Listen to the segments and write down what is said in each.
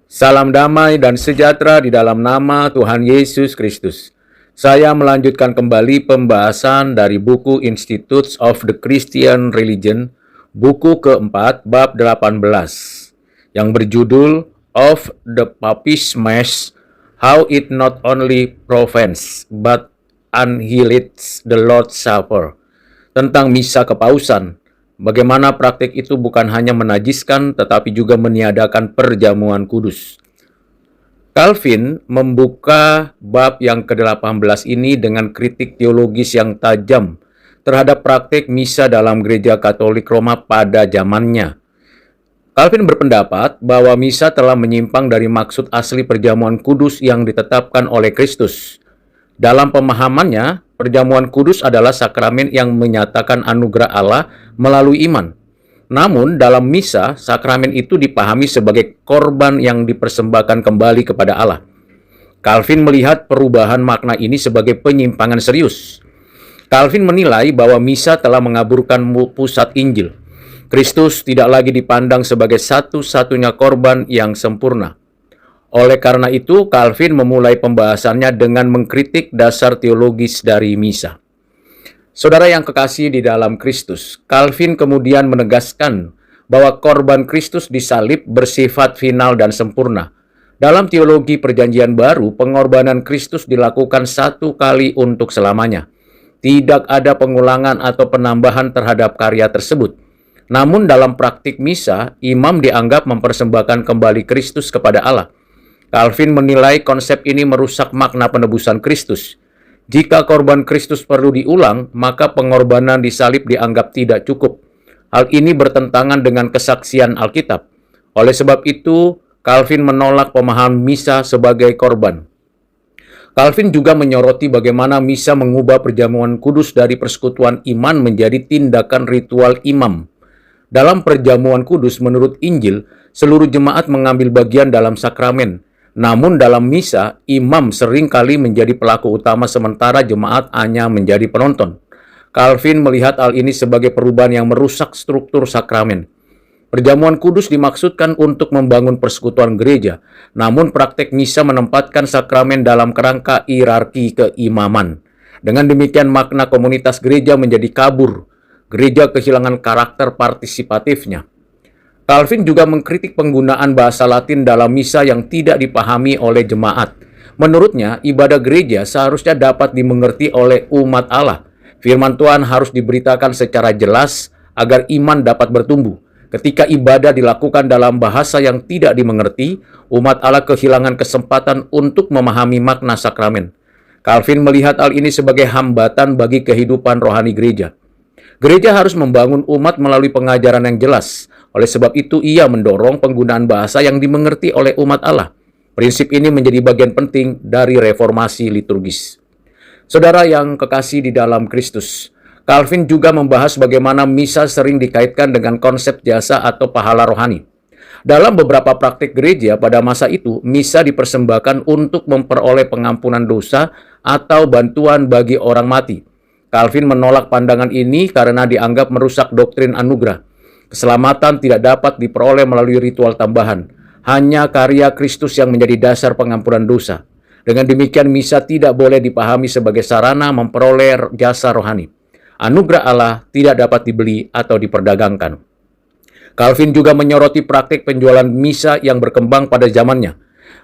Salam damai dan sejahtera di dalam nama Tuhan Yesus Kristus. Saya melanjutkan kembali pembahasan dari buku Institutes of the Christian Religion, buku keempat, bab 18, yang berjudul Of the Papish Mass, How It Not Only Prevents but Annihilates the Lord's Supper, tentang misa kepausan. Bagaimana praktik itu bukan hanya menajiskan, tetapi juga meniadakan perjamuan kudus. Calvin membuka bab yang ke-18 ini dengan kritik teologis yang tajam terhadap praktik misa dalam gereja Katolik Roma pada zamannya. Calvin berpendapat bahwa misa telah menyimpang dari maksud asli perjamuan kudus yang ditetapkan oleh Kristus. Dalam pemahamannya, perjamuan kudus adalah sakramen yang menyatakan anugerah Allah melalui iman. Namun, dalam misa, sakramen itu dipahami sebagai korban yang dipersembahkan kembali kepada Allah. Calvin melihat perubahan makna ini sebagai penyimpangan serius. Calvin menilai bahwa misa telah mengaburkan pusat Injil. Kristus tidak lagi dipandang sebagai satu-satunya korban yang sempurna. Oleh karena itu, Calvin memulai pembahasannya dengan mengkritik dasar teologis dari misa. Saudara yang kekasih di dalam Kristus, Calvin kemudian menegaskan bahwa korban Kristus disalib bersifat final dan sempurna. Dalam teologi Perjanjian Baru, pengorbanan Kristus dilakukan satu kali untuk selamanya. Tidak ada pengulangan atau penambahan terhadap karya tersebut. Namun dalam praktik misa, imam dianggap mempersembahkan kembali Kristus kepada Allah. Calvin menilai konsep ini merusak makna penebusan Kristus. Jika korban Kristus perlu diulang, maka pengorbanan di salib dianggap tidak cukup. Hal ini bertentangan dengan kesaksian Alkitab. Oleh sebab itu, Calvin menolak pemahaman misa sebagai korban. Calvin juga menyoroti bagaimana misa mengubah perjamuan kudus dari persekutuan iman menjadi tindakan ritual imam. Dalam perjamuan kudus menurut Injil, seluruh jemaat mengambil bagian dalam sakramen. Namun dalam misa, imam seringkali menjadi pelaku utama sementara jemaat hanya menjadi penonton. Calvin melihat hal ini sebagai perubahan yang merusak struktur sakramen. Perjamuan kudus dimaksudkan untuk membangun persekutuan gereja, namun praktek misa menempatkan sakramen dalam kerangka hierarki keimaman. Dengan demikian makna komunitas gereja menjadi kabur. Gereja kehilangan karakter partisipatifnya. Calvin juga mengkritik penggunaan bahasa Latin dalam misa yang tidak dipahami oleh jemaat. Menurutnya, ibadah gereja seharusnya dapat dimengerti oleh umat Allah. Firman Tuhan harus diberitakan secara jelas agar iman dapat bertumbuh. Ketika ibadah dilakukan dalam bahasa yang tidak dimengerti, umat Allah kehilangan kesempatan untuk memahami makna sakramen. Calvin melihat hal ini sebagai hambatan bagi kehidupan rohani gereja. Gereja harus membangun umat melalui pengajaran yang jelas. Oleh sebab itu, ia mendorong penggunaan bahasa yang dimengerti oleh umat Allah. Prinsip ini menjadi bagian penting dari reformasi liturgis. Saudara yang kekasih di dalam Kristus, Calvin juga membahas bagaimana misa sering dikaitkan dengan konsep jasa atau pahala rohani. Dalam beberapa praktik gereja pada masa itu, misa dipersembahkan untuk memperoleh pengampunan dosa atau bantuan bagi orang mati. Calvin menolak pandangan ini karena dianggap merusak doktrin anugerah. Keselamatan tidak dapat diperoleh melalui ritual tambahan. Hanya karya Kristus yang menjadi dasar pengampunan dosa. Dengan demikian, misa tidak boleh dipahami sebagai sarana memperoleh jasa rohani. Anugerah Allah tidak dapat dibeli atau diperdagangkan. Calvin juga menyoroti praktik penjualan misa yang berkembang pada zamannya.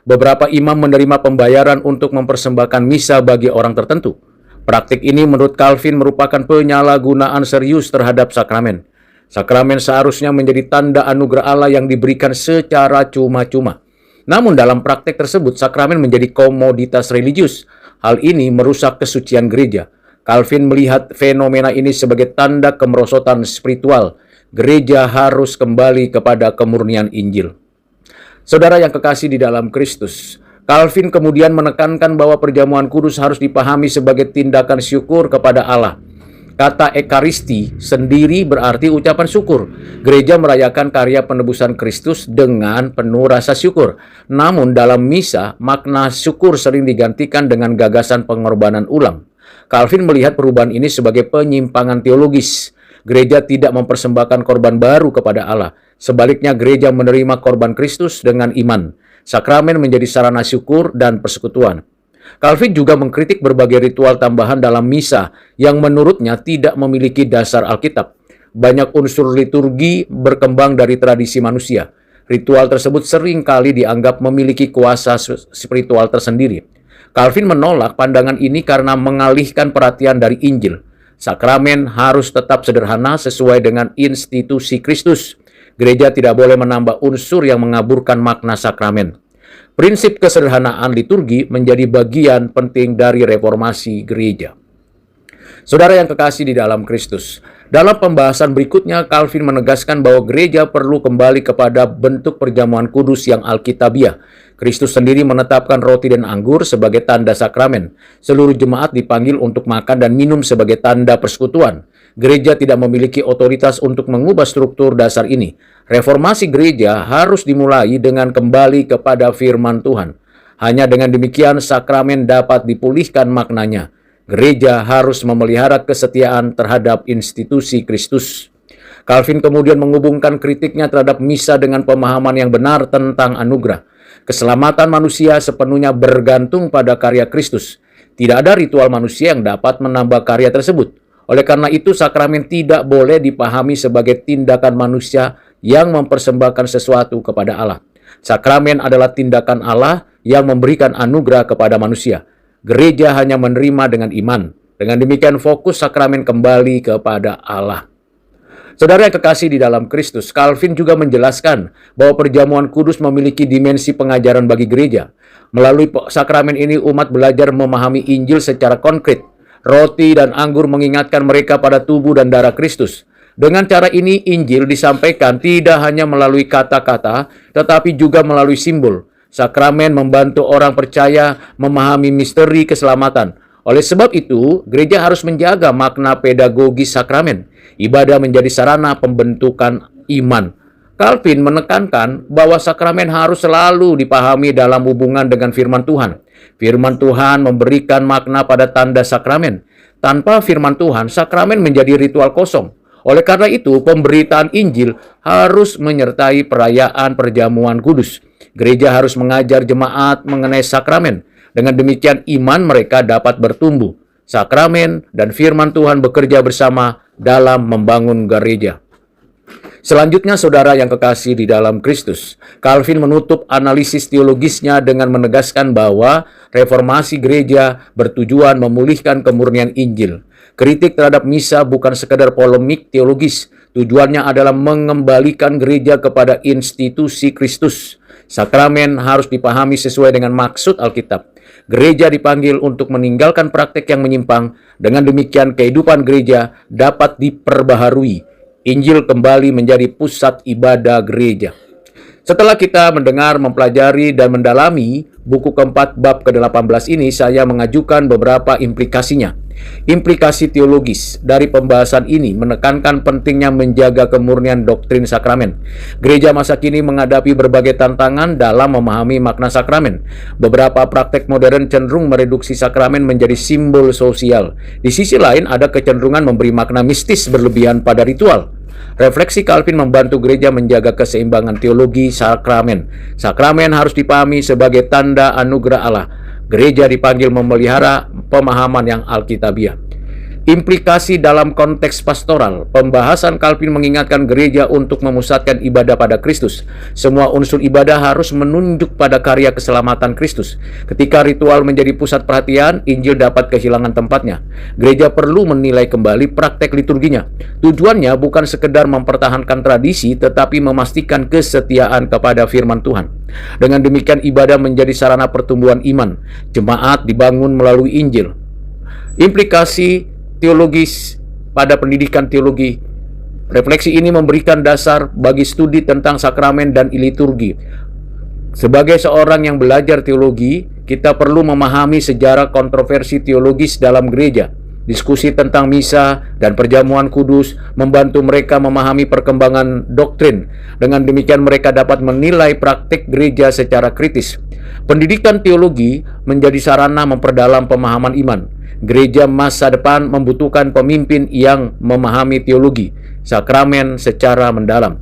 Beberapa imam menerima pembayaran untuk mempersembahkan misa bagi orang tertentu. Praktik ini menurut Calvin merupakan penyalahgunaan serius terhadap sakramen. Sakramen seharusnya menjadi tanda anugerah Allah yang diberikan secara cuma-cuma. Namun dalam praktek tersebut, sakramen menjadi komoditas religius. Hal ini merusak kesucian gereja. Calvin melihat fenomena ini sebagai tanda kemerosotan spiritual. Gereja harus kembali kepada kemurnian Injil. Saudara yang kekasih di dalam Kristus, Calvin kemudian menekankan bahwa perjamuan kudus harus dipahami sebagai tindakan syukur kepada Allah. Kata ekaristi sendiri berarti ucapan syukur. Gereja merayakan karya penebusan Kristus dengan penuh rasa syukur. Namun dalam misa, makna syukur sering digantikan dengan gagasan pengorbanan ulang. Calvin melihat perubahan ini sebagai penyimpangan teologis. Gereja tidak mempersembahkan korban baru kepada Allah. Sebaliknya, gereja menerima korban Kristus dengan iman. Sakramen menjadi sarana syukur dan persekutuan. Calvin juga mengkritik berbagai ritual tambahan dalam misa yang menurutnya tidak memiliki dasar Alkitab. Banyak unsur liturgi berkembang dari tradisi manusia. Ritual tersebut sering kali dianggap memiliki kuasa spiritual tersendiri. Calvin menolak pandangan ini karena mengalihkan perhatian dari Injil. Sakramen harus tetap sederhana sesuai dengan institusi Kristus. Gereja tidak boleh menambah unsur yang mengaburkan makna sakramen. Prinsip kesederhanaan liturgi menjadi bagian penting dari reformasi gereja. Saudara yang kekasih di dalam Kristus, dalam pembahasan berikutnya Calvin menegaskan bahwa gereja perlu kembali kepada bentuk perjamuan kudus yang alkitabiah. Kristus sendiri menetapkan roti dan anggur sebagai tanda sakramen. Seluruh jemaat dipanggil untuk makan dan minum sebagai tanda persekutuan. Gereja tidak memiliki otoritas untuk mengubah struktur dasar ini. Reformasi gereja harus dimulai dengan kembali kepada firman Tuhan. Hanya dengan demikian sakramen dapat dipulihkan maknanya. Gereja harus memelihara kesetiaan terhadap institusi Kristus. Calvin kemudian menghubungkan kritiknya terhadap misa dengan pemahaman yang benar tentang anugerah. Keselamatan manusia sepenuhnya bergantung pada karya Kristus. Tidak ada ritual manusia yang dapat menambah karya tersebut. Oleh karena itu, sakramen tidak boleh dipahami sebagai tindakan manusia yang mempersembahkan sesuatu kepada Allah. Sakramen adalah tindakan Allah yang memberikan anugerah kepada manusia. Gereja hanya menerima dengan iman. Dengan demikian fokus sakramen kembali kepada Allah. Saudara yang kekasih di dalam Kristus, Calvin juga menjelaskan bahwa perjamuan kudus memiliki dimensi pengajaran bagi gereja. Melalui sakramen ini umat belajar memahami Injil secara konkret. Roti dan anggur mengingatkan mereka pada tubuh dan darah Kristus. Dengan cara ini Injil disampaikan tidak hanya melalui kata-kata, tetapi juga melalui simbol. Sakramen membantu orang percaya memahami misteri keselamatan. Oleh sebab itu, gereja harus menjaga makna pedagogis sakramen. Ibadah menjadi sarana pembentukan iman. Calvin menekankan bahwa sakramen harus selalu dipahami dalam hubungan dengan firman Tuhan. Firman Tuhan memberikan makna pada tanda sakramen. Tanpa firman Tuhan, sakramen menjadi ritual kosong. Oleh karena itu, pemberitaan Injil harus menyertai perayaan perjamuan kudus. Gereja harus mengajar jemaat mengenai sakramen. Dengan demikian iman mereka dapat bertumbuh. Sakramen dan firman Tuhan bekerja bersama dalam membangun gereja. Selanjutnya, saudara yang kekasih di dalam Kristus, Calvin menutup analisis teologisnya dengan menegaskan bahwa reformasi gereja bertujuan memulihkan kemurnian Injil. Kritik terhadap misa bukan sekedar polemik teologis. Tujuannya adalah mengembalikan gereja kepada institusi Kristus. Sakramen harus dipahami sesuai dengan maksud Alkitab. Gereja dipanggil untuk meninggalkan praktek yang menyimpang. Dengan demikian kehidupan gereja dapat diperbaharui. Injil kembali menjadi pusat ibadah gereja. Setelah kita mendengar, mempelajari, dan mendalami buku keempat bab ke-18 ini, saya mengajukan beberapa implikasinya. Implikasi teologis dari pembahasan ini menekankan pentingnya menjaga kemurnian doktrin sakramen. Gereja masa kini menghadapi berbagai tantangan dalam memahami makna sakramen. Beberapa praktek modern cenderung mereduksi sakramen menjadi simbol sosial. Di sisi lain, ada kecenderungan memberi makna mistis berlebihan pada ritual. Refleksi Calvin membantu gereja menjaga keseimbangan teologi sakramen. Sakramen harus dipahami sebagai tanda anugerah Allah. Gereja dipanggil memelihara pemahaman yang alkitabiah. Implikasi dalam konteks pastoral. Pembahasan Calvin mengingatkan gereja untuk memusatkan ibadah pada Kristus. Semua unsur ibadah harus menunjuk pada karya keselamatan Kristus. Ketika ritual menjadi pusat perhatian, Injil dapat kehilangan tempatnya. Gereja perlu menilai kembali praktek liturginya. Tujuannya bukan sekedar mempertahankan tradisi, tetapi memastikan kesetiaan kepada firman Tuhan. Dengan demikian ibadah menjadi sarana pertumbuhan iman. Jemaat dibangun melalui Injil. Implikasi teologis pada pendidikan teologi. Refleksi ini memberikan dasar bagi studi tentang sakramen dan liturgi. Sebagai seorang yang belajar teologi, kita perlu memahami sejarah kontroversi teologis dalam gereja. Diskusi tentang misa dan perjamuan kudus membantu mereka memahami perkembangan doktrin. Dengan demikian mereka dapat menilai praktik gereja secara kritis. Pendidikan teologi menjadi sarana memperdalam pemahaman iman. Gereja masa depan membutuhkan pemimpin yang memahami teologi, sakramen secara mendalam.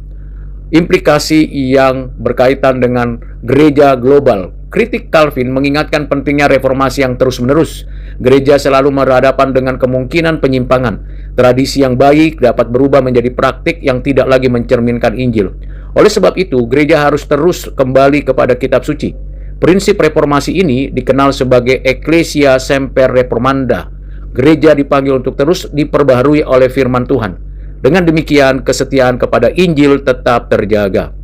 Implikasi yang berkaitan dengan gereja global. Kritik Calvin mengingatkan pentingnya reformasi yang terus-menerus. Gereja selalu berhadapan dengan kemungkinan penyimpangan. Tradisi yang baik dapat berubah menjadi praktik yang tidak lagi mencerminkan Injil. Oleh sebab itu, gereja harus terus kembali kepada kitab suci. Prinsip reformasi ini dikenal sebagai Ecclesia Semper Reformanda. Gereja dipanggil untuk terus diperbaharui oleh firman Tuhan. Dengan demikian, kesetiaan kepada Injil tetap terjaga.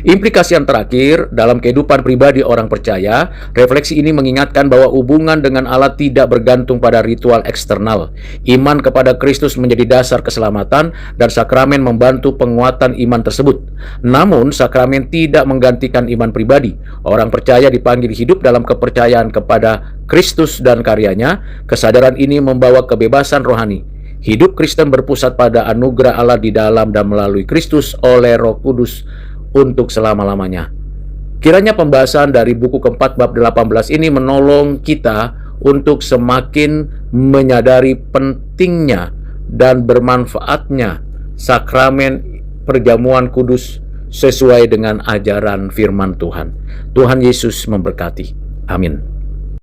Implikasi yang terakhir, dalam kehidupan pribadi orang percaya, refleksi ini mengingatkan bahwa hubungan dengan Allah tidak bergantung pada ritual eksternal. Iman kepada Kristus menjadi dasar keselamatan, dan sakramen membantu penguatan iman tersebut. Namun, sakramen tidak menggantikan iman pribadi. Orang percaya dipanggil hidup dalam kepercayaan kepada Kristus dan karyanya. Kesadaran ini membawa kebebasan rohani. Hidup Kristen berpusat pada anugerah Allah di dalam dan melalui Kristus oleh Roh Kudus untuk selama-lamanya. Kiranya pembahasan dari buku keempat bab 18 ini menolong kita untuk semakin menyadari pentingnya dan bermanfaatnya sakramen perjamuan kudus sesuai dengan ajaran firman Tuhan. Tuhan Yesus memberkati. Amin.